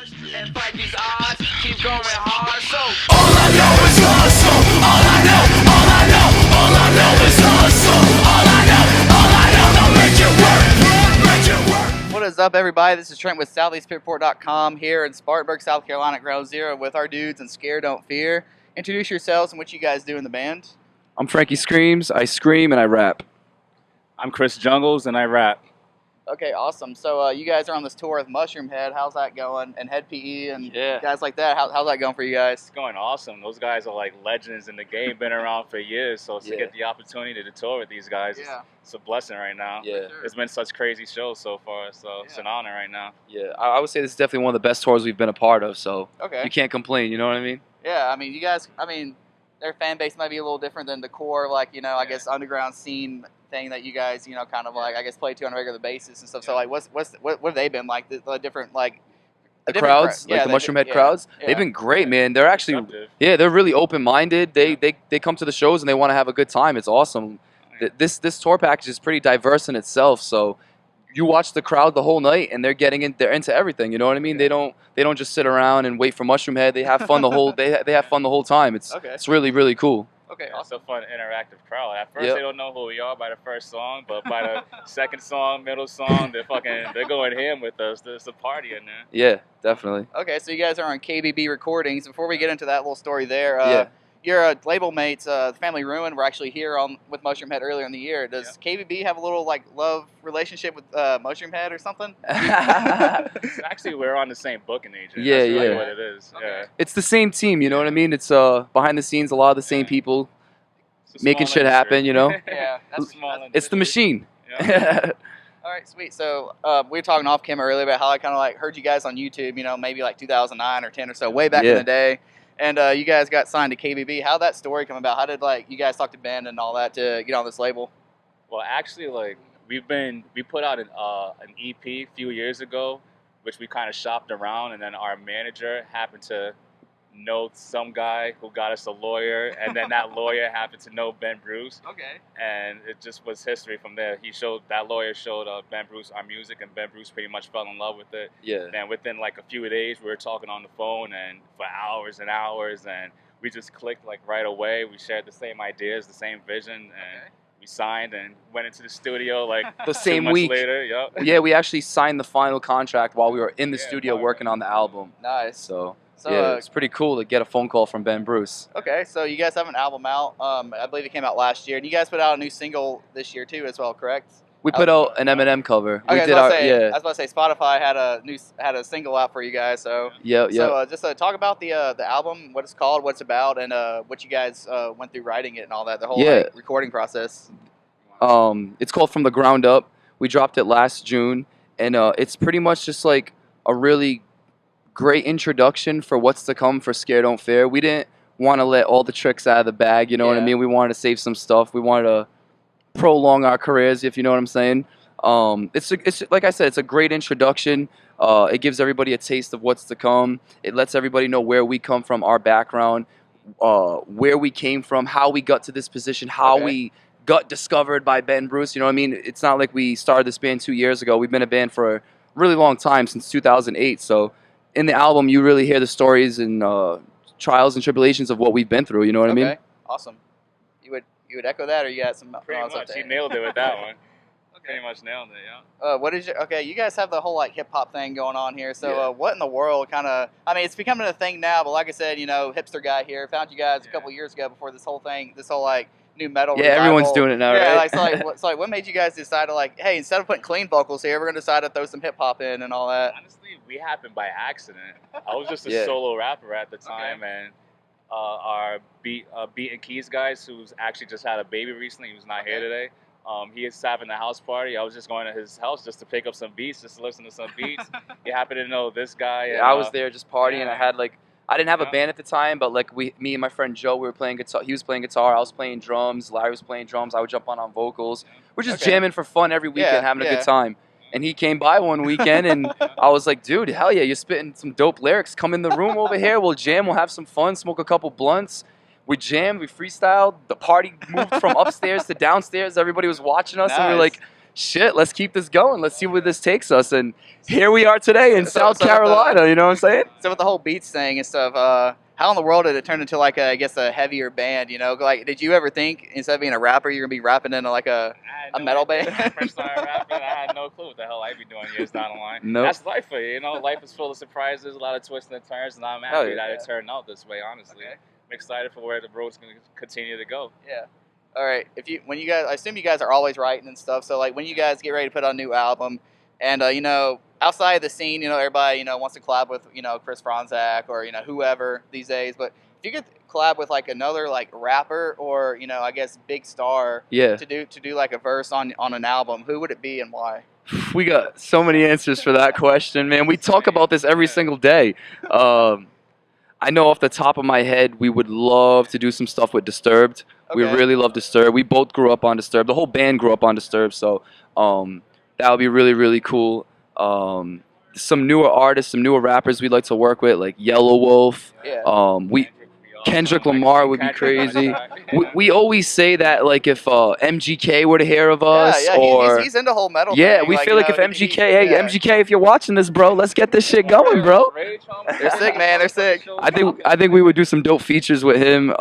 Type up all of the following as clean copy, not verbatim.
and fight these odds, keep going hard, so All I know is hustle. All I know is hustle. All I know, make it work. What is up, everybody? This is Trent with SoutheastPitport.com here in Spartanburg, South Carolina at Ground Zero with our dudes and Scare Don't Fear. Introduce yourselves and what you guys do in the band. I'm Frankie Screamz. I scream and I rap. I'm Chris Jungles and I rap. Okay, awesome. So you guys are on this tour with Mushroom Head. How's that going? And Head PE and Yeah. guys like that. How's that going for you guys? It's going awesome. Those guys are like legends in the game, been around for years. So to get the opportunity to tour with these guys, it's a blessing right now. Yeah. It's been such crazy shows so far, so it's an honor right now. Yeah, I would say this is definitely one of the best tours we've been a part of, so Okay. you can't complain, you know what I mean? Yeah, I mean, you guys, their fan base might be a little different than the core, like, I guess, underground scene thing that you guys, kind of like, I guess, play to on a regular basis and stuff. So, like, what have they been like? The different, like, The crowds, like the Mushroom Head crowds, they've been great, man. They're actually, they're really open-minded. They come to the shows and they want to have a good time. It's awesome. This tour package is pretty diverse in itself, so you watch the crowd the whole night and they're into everything, you know what I mean? They don't just sit around and wait for Mushroom Head. They have fun the whole they have fun the whole time. It's really, really cool. Okay, It's a fun, interactive crowd. At first, they don't know who we are by the first song, but by the second song, middle song, they're going ham with us. There's a party in there. Yeah, definitely. Okay, so you guys are on KBB Recordings. Before we get into that little story there, your label mates, Family Ruin, were actually here with Mushroom Head earlier in the year. Does KBB have a little like love relationship with Mushroom Head or something? Actually, we're on the same booking agent. Yeah, That's really what it is. Okay. Yeah. It's the same team, you know what I mean? It's behind the sscenes, a lot of the same people making shit happen, you know? Yeah, That's small. It's the machine. Yeah. All right, sweet. So we were talking off camera earlier about how I kind of like heard you guys on YouTube, maybe like 2009 or 10 or so, way back in the day. And you guys got signed to KBB. How'd that story come about? How did you guys talk to Ben and all that to get on this label? Well, actually, we put out an EP a few years ago, which we kind of shopped around, and then our manager happened to know some guy who got us a lawyer, and then that lawyer happened to know Ben Bruce. Okay. And it just was history from there. That lawyer showed Ben Bruce our music, and Ben Bruce pretty much fell in love with it. Yeah. And within like a few days, we were talking on the phone and for hours and hours, and we just clicked like right away. We shared the same ideas, the same vision, and we signed and went into the studio like the same 2 months week. later. Yep. Yeah, we actually signed the final contract while we were in the studio working on the album. Nice. So yeah, it's pretty cool to get a phone call from Ben Bruce. Okay, so you guys have an album out. I believe it came out last year. And you guys put out a new single this year too as well, correct? We put out an Eminem cover. Okay, I was about to say Spotify had a single out for you guys. So So just talk about the album, what it's called, what it's about, and what you guys went through writing it and all that, the whole recording process. It's called From the Ground Up. We dropped it last June, and it's pretty much just like a really great introduction for what's to come for Scare Don't Fear. We didn't want to let all the tricks out of the bag, you know what I mean? We wanted to save some stuff. We wanted to prolong our careers, if you know what I'm saying. It's like I said, it's a great introduction. It gives everybody a taste of what's to come. It lets everybody know where we come from, our background, where we came from, how we got to this position, how we got discovered by Ben Bruce. You know what I mean? It's not like we started this band 2 years ago. We've been a band for a really long time, since 2008. So in the album, you really hear the stories and trials and tribulations of what we've been through. You know what I mean? Okay, awesome. You would echo that, or you got some? Pretty much, he nailed it with that one. Pretty much nailed it, yeah. You guys have the whole like hip hop thing going on here. So what in the world it's becoming a thing now, but like I said, hipster guy here found you guys a couple years ago before this whole like new metal. Yeah, everyone's doing it now, right? So what made you guys decide to like, hey, instead of putting clean vocals here, we're gonna decide to throw some hip hop in and all that? Honestly, we happened by accident. I was just a solo rapper at the time, and our beat and keys guys, who's actually just had a baby recently, who's not here today. He is having a house party. I was just going to his house just to pick up some beats, just to listen to some beats. He happened to know this guy. And, I was there just partying. I didn't have a band at the time, but me and my friend Joe, we were playing guitar. He was playing guitar. I was playing drums. Larry was playing drums. I would jump on vocals. We're just jamming for fun every weekend, having a good time. And he came by one weekend, and I was like, dude, hell yeah, you're spitting some dope lyrics. Come in the room over here. We'll jam. We'll have some fun, smoke a couple blunts. We jammed. We freestyled. The party moved from upstairs to downstairs. Everybody was watching us, and we were like, shit, let's keep this going. Let's see where this takes us. And here we are today in So- South so with Carolina. You know what I'm saying? So with the whole Beats thing and stuff, how in the world did it turn into like I guess a heavier band? You know, like did you ever think instead of being a rapper, you're gonna be rapping into like a metal band? When I first started rapping, I had no clue what the hell I'd be doing years down the line. Nope. That's life for you, you know. Life is full of surprises, a lot of twists and turns, and I'm Hell happy yeah. that it turned out this way. Honestly, Okay. I'm excited for where the road's going to continue to go. Yeah. All right. When you guys, I assume you guys are always writing and stuff. So like when you guys get ready to put out a new album, and you know, outside of the scene, you know, everybody wants to collab with Chris Franzak or whoever these days. But if you could collab with like another like rapper or I guess big star Yeah. to do like a verse on an album, who would it be and why? We got so many answers for that question, man. We talk about this every single day. I know off the top of my head, we would love to do some stuff with Disturbed. We Okay. really love Disturbed. We both grew up on Disturbed. The whole band grew up on Disturbed, so that would be really, really cool. Some newer artists, some newer rappers we'd like to work with, like Yellow Wolf. Yeah. Kendrick Lamar would be crazy. We We always say that, like, if MGK were to hear of us, yeah, or he's into whole metal. yeah, thing. we like, feel like if MGK, hey, MGK, if you're watching this, bro, let's get this shit going, bro. They're sick, man. They're sick. I think we would do some dope features with him.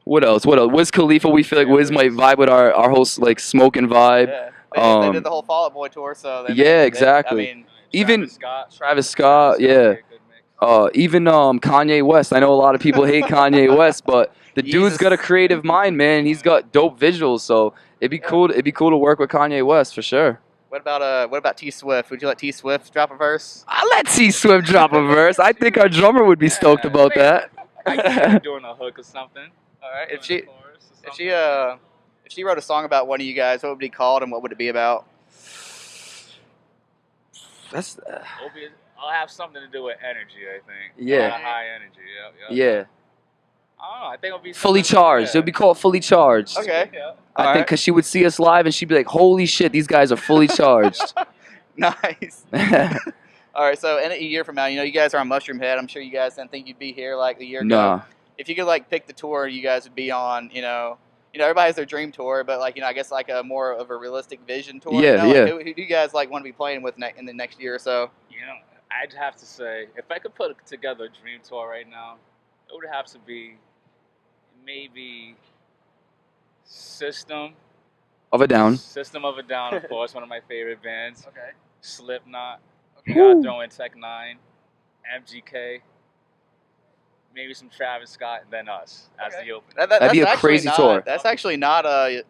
What else? Wiz Khalifa, we feel like Wiz might vibe with our whole like smoking vibe. Yeah. They did the whole Fall Out Boy tour, so Yeah, exactly. I mean, Even Travis Scott, yeah. Even Kanye West. I know a lot of people hate Kanye West, but the dude's got a creative mind, man. And he's got dope visuals, so it'd be cool. It'd be cool to work with Kanye West for sure. what about T Swift? Would you let T Swift drop a verse? I'll let T Swift drop a verse. I think our drummer would be stoked about that. I could be doing a hook or something. All right. If Doing a chorus or if she wrote a song about one of you guys, what would it be called and what would it be about? That's I'll have something to do with energy, I think. Yeah. A lot of high energy. Yep. yeah. I don't know. I think it'll be Fully something- charged. yeah. It'd be called Fully Charged. Okay. Yeah. I think Alright. because she would see us live and she'd be like, "Holy shit, these guys are fully charged." Nice. All right. So in a year from now, you guys are on Mushroom Head. I'm sure you guys didn't think you'd be here like a year ago. Nah. If you could like pick the tour you guys would be on, everybody has their dream tour, but like I guess like a more of a realistic vision tour. Yeah, Like, yeah. who do you guys like want to be playing with in the next year or so? I'd have to say, if I could put together a dream tour right now, it would have to be maybe System Of a Down. System of a Down, of course, one of my favorite bands. Okay. Slipknot. Okay. You gotta throw in Tech Nine, MGK, maybe some Travis Scott, and then us as Okay. the opening. That'd be a that's crazy actually tour. not- That's actually not a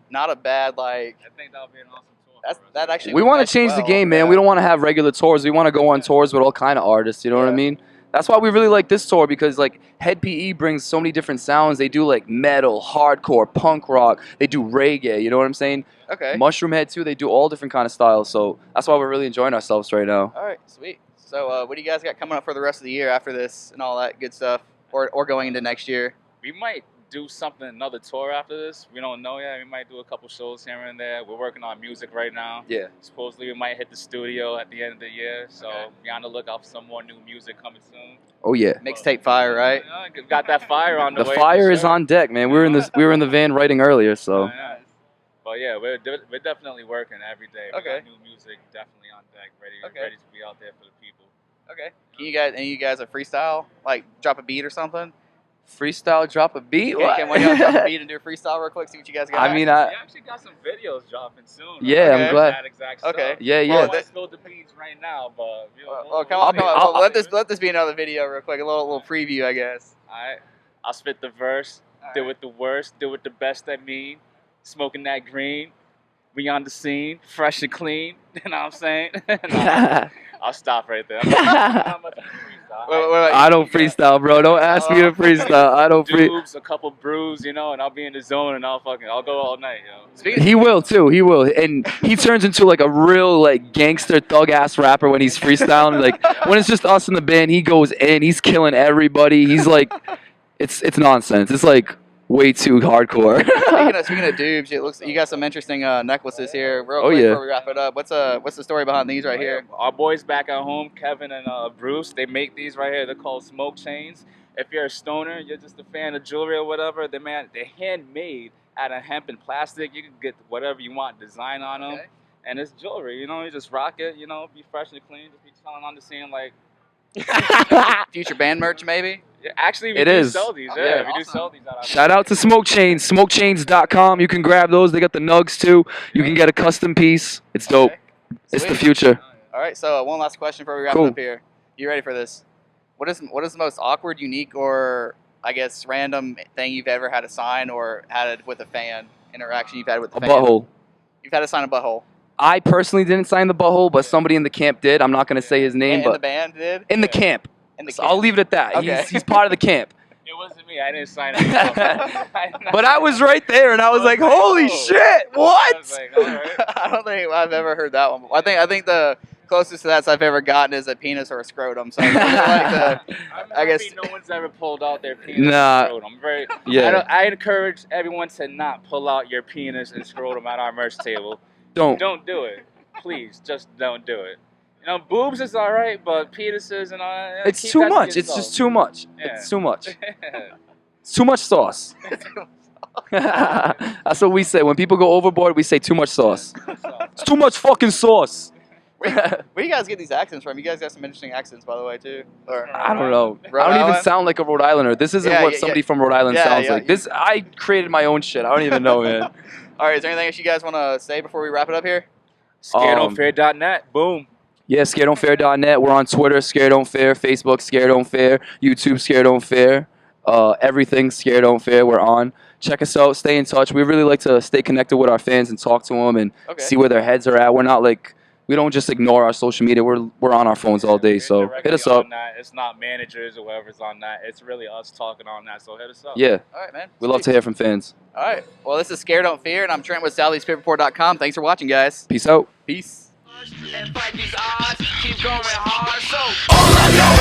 bad like. I think that would be an awesome tour. That's for us. that actually. We would want mesh to change the well, game, man. yeah. We don't want to have regular tours. We want to go on tours with all kind of artists. You know what I Yeah. mean? That's why we really like this tour, because like Head PE brings so many different sounds. They do like metal, hardcore, punk rock. They do reggae. You know what I'm saying? Okay. Mushroom Head too. They do all different kind of styles. So that's why we're really enjoying ourselves right now. All right. Sweet. So what do you guys got coming up for the rest of the year after this and all that good stuff, or going into next year? We might do something, another tour after this. We don't know yet. We might do a couple shows here and there. We're working on music right now. Yeah. Supposedly we might hit the studio at the end of the year. So Okay. be on the lookout for some more new music coming soon. Oh yeah. Mixtape fire, right? Got that fire on the The way. fire for is sure. on deck, man. We were in the van writing earlier, so. Yeah. But yeah, we're definitely working every day. We Okay. got new music definitely on deck, ready to be out there for the people. Okay. Can any of you guys a freestyle? Like drop a beat or something? Freestyle, drop a beat. Can one of y'all drop a beat and do a freestyle real quick? See what you guys got. I mean, We actually got some videos dropping soon. Yeah, Okay. I'm glad. That exact Okay. stuff. Yeah, I yeah. don't want to spill the beans right now, but Come on. I'll- Let this be another video real quick. A little preview, I guess. Alright, I'll spit the verse. Do it the worst. Do it the best. I mean, smoking that green. We on the scene, fresh and clean. You know what I'm saying? Nah, I'll stop right there. I'm not much of a freestyle. Wait. I don't freestyle, bro. Don't ask me to freestyle. I don't free. Dubs, a couple brews, and I'll be in the zone, and I'll go all night, He will too. He will, and he turns into like a real like gangster thug ass rapper when he's freestyling. Like when it's just us in the band, he goes in. He's killing everybody. He's like, it's nonsense. It's like way too hardcore. Speaking of dubs, it looks you got some interesting necklaces here. Real Oh, quick yeah. before we wrap it up, what's the story behind these right here? Our boys back at home, Kevin and Bruce, they make these right here. They're called smoke chains. If you're a stoner, you're just a fan of jewelry or whatever, they're handmade out of hemp and plastic. You can get whatever you want design on them. Okay. And it's jewelry, you know, you just rock it, you know, be fresh and clean, just be chilling on the scene like. Future band merch, maybe? Yeah, actually, we It do is. sell these. Oh, Yeah, yeah, we do awesome. sell these. Shout out to Smoke Chains, smokechains.com. You can grab those. They got the nugs too. You can get a custom piece. It's dope. Okay. It's the Sweet. future. All right, so one last question before we wrap Cool. it up here. You ready for this? What is the most awkward, unique, or I guess random thing you've ever had to sign or had with a fan interaction you've had with a A fan? butthole. You've had to sign a butthole. I personally didn't sign the butthole, but somebody in the camp did. I'm not going to say his name, And the but band did. in the camp. In the So I'll leave it at that. Okay. He's part of the camp. It wasn't me. I didn't sign it. But I was right there, and I was like, holy shit, I what? was like, all right. I don't think I've ever heard that one before. I think the closest to that I've ever gotten is a penis or a scrotum. So I I guess- no one's ever pulled out their penis Nah. and scrotum. Yeah. I encourage everyone to not pull out your penis and scrotum at our merch table. Don't. Don't do it. Please, just don't do it. You know, boobs is all right, but penises and all that. It's keep too that to much. It's yourself. just too much. Yeah. It's too much. It's too much sauce. That's what we say. When people go overboard, we say too much sauce. It's too much fucking sauce. where do you guys get these accents from? You guys got some interesting accents, by the way, too. Or I don't know. Rhode I don't even Island? sound like a Rhode Islander. This isn't Yeah, what yeah, somebody yeah. from Rhode Island Yeah, sounds yeah, like. you- This I created my own shit. I don't even know, man. All right, is there anything else you guys want to say before we wrap it up here? ScaredOnFair.net. Boom. Yeah, scaredonfair.net. We're on Twitter, Scared Don't Fair, Facebook, Scared Don't Fair, YouTube, Scared Don't Fair. Everything Scared Don't Fair. We're on. Check us out. Stay in touch. We really like to stay connected with our fans and talk to them and Okay. see where their heads are at. We're not like we don't just ignore our social media. We're on our phones all day. So Directly hit us up. on that. It's not managers or whoever's on that. It's really us talking on that. So hit us up. Yeah, All right, man. we love to hear from fans. All right. Well, this is Scared Don't Fear, and I'm Trent with Sally'sFavoriteReport.com. Thanks for watching, guys. Peace out. Peace. And fight these odds, keep going hard. So All I know